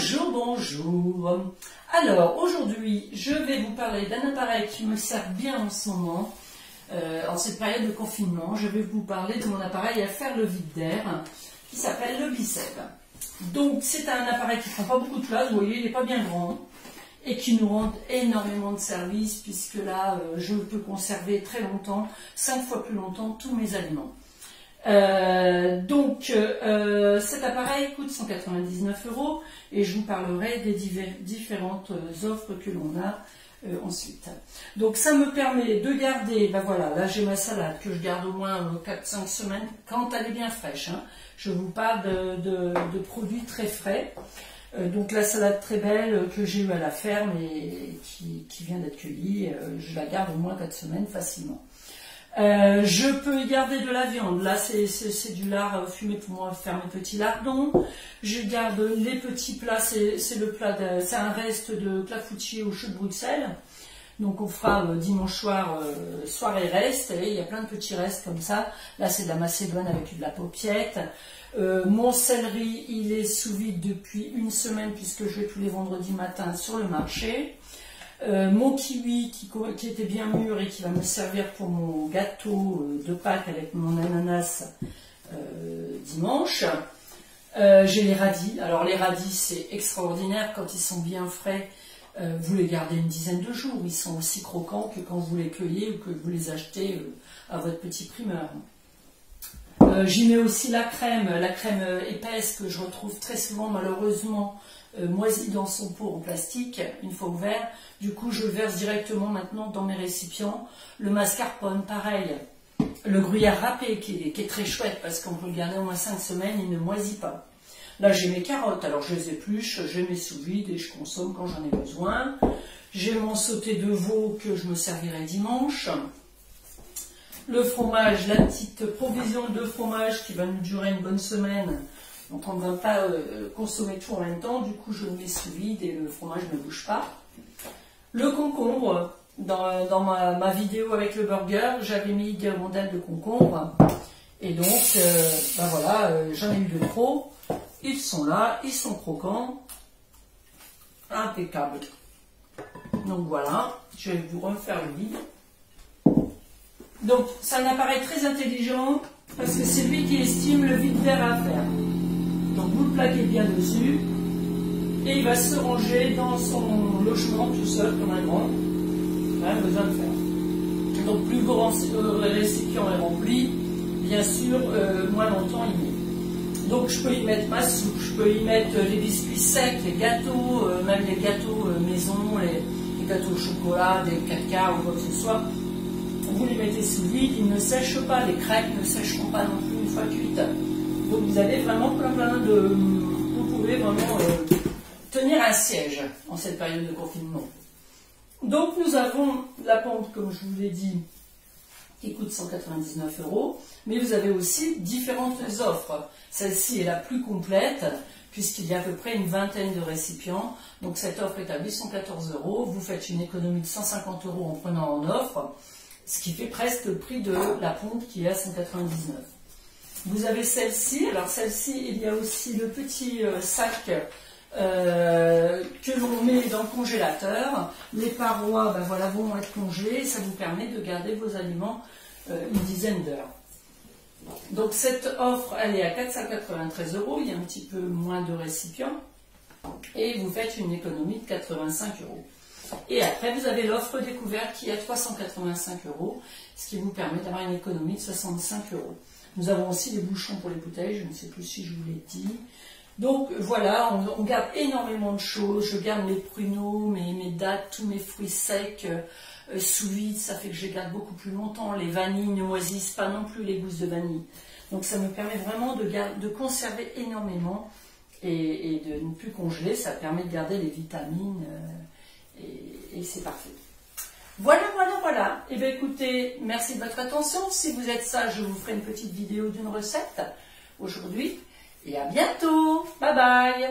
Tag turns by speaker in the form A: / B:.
A: Bonjour, bonjour. Alors, aujourd'hui, je vais vous parler d'un appareil qui me sert bien en ce moment, en cette période de confinement. Je vais vous parler de mon appareil à faire le vide d'air, qui s'appelle le Bicep. Donc, c'est un appareil qui ne prend pas beaucoup de place, vous voyez, il n'est pas bien grand, et qui nous rend énormément de service, puisque là, je peux conserver très longtemps, 5 fois plus longtemps, tous mes aliments. Cet appareil coûte 199 € et je vous parlerai des différentes offres que l'on a ensuite. Donc ça me permet de garder, ben voilà, là j'ai ma salade que je garde au moins 4-5 semaines quand elle est bien fraîche. Hein. Je vous parle de produits très frais. Donc la salade très belle que j'ai eue à la ferme et qui vient d'être cueillie, je la garde au moins 4 semaines facilement. Je peux y garder de la viande. Là, c'est du lard fumé pour moi faire mes petits lardons. Je garde les petits plats. C'est un reste de clafoutis au chou de Bruxelles. Donc, on fera dimanche soir soirée reste. Et il y a plein de petits restes comme ça. Là, c'est de la macédoine avec de la paupiette. Mon céleri, il est sous vide depuis une semaine puisque je vais tous les vendredis matin sur le marché. Mon kiwi qui était bien mûr et qui va me servir pour mon gâteau de Pâques avec mon ananas dimanche. J'ai les radis. Alors les radis c'est extraordinaire quand ils sont bien frais. Vous les gardez une dizaine de jours. Ils sont aussi croquants que quand vous les cueillez ou que vous les achetez à votre petit primeur. J'y mets aussi la crème épaisse que je retrouve très souvent malheureusement moisie dans son pot en plastique, une fois ouvert. Du coup, je le verse directement maintenant dans mes récipients. Le mascarpone, pareil. Le gruyère râpé, qui est très chouette, parce qu'on peut le garder au moins 5 semaines, il ne moisit pas. Là, j'ai mes carottes, alors je les épluche, j'ai mes sous-vide et je consomme quand j'en ai besoin. J'ai mon sauté de veau que je me servirai dimanche. Le fromage, la petite provision de fromage qui va nous durer une bonne semaine. Donc on ne va pas consommer tout en même temps, du coup je le mets sous vide et le fromage ne bouge pas. Le concombre, dans ma vidéo avec le burger, j'avais mis des rondelles de concombre. Et donc, ben voilà, j'en ai eu de trop. Ils sont là, ils sont croquants. Impeccable. Donc voilà, je vais vous refaire le vide. Donc c'est un appareil très intelligent parce que c'est lui qui estime le vide d'air à faire. Donc vous le plaquez bien dessus et il va se ranger dans son logement tout seul comme un grand. Rien besoin de faire. Donc plus vos récipient est rempli, bien sûr, moins longtemps il met. Donc je peux y mettre ma soupe, je peux y mettre les biscuits secs, les gâteaux, même les gâteaux maison, les gâteaux au chocolat, des caca ou quoi que ce soit. Vous les mettez sous vide, ils ne sèchent pas, les crêpes ne sécheront pas non plus une fois cuites. Donc vous avez vraiment plein de... Vous pouvez vraiment tenir un siège en cette période de confinement. Donc nous avons la pompe, comme je vous l'ai dit, qui coûte 199 €, mais vous avez aussi différentes offres. Celle-ci est la plus complète, puisqu'il y a à peu près une vingtaine de récipients. Donc cette offre est à 814 €. Vous faites une économie de 150 € en prenant en offre, ce qui fait presque le prix de la pompe qui est à 199 €. Vous avez celle-ci. Alors celle-ci, il y a aussi le petit sac que l'on met dans le congélateur. Les parois ben voilà, vont être congelées. Ça vous permet de garder vos aliments une dizaine d'heures. Donc cette offre, elle est à 493 €. Il y a un petit peu moins de récipients. Et vous faites une économie de 85 €. Et après, vous avez l'offre découverte qui est à 385 €, ce qui vous permet d'avoir une économie de 65 €. Nous avons aussi des bouchons pour les bouteilles, je ne sais plus si je vous l'ai dit. Donc voilà, on garde énormément de choses. Je garde mes pruneaux, mes dattes, tous mes fruits secs sous vide, ça fait que je les garde beaucoup plus longtemps. Les vanilles ne moisissent pas non plus, les gousses de vanille. Donc ça me permet vraiment de conserver énormément et de ne plus congeler. Ça permet de garder les vitamines et c'est parfait. Voilà. Et bien écoutez, merci de votre attention. Si vous êtes sage, je vous ferai une petite vidéo d'une recette aujourd'hui. Et à bientôt. Bye bye.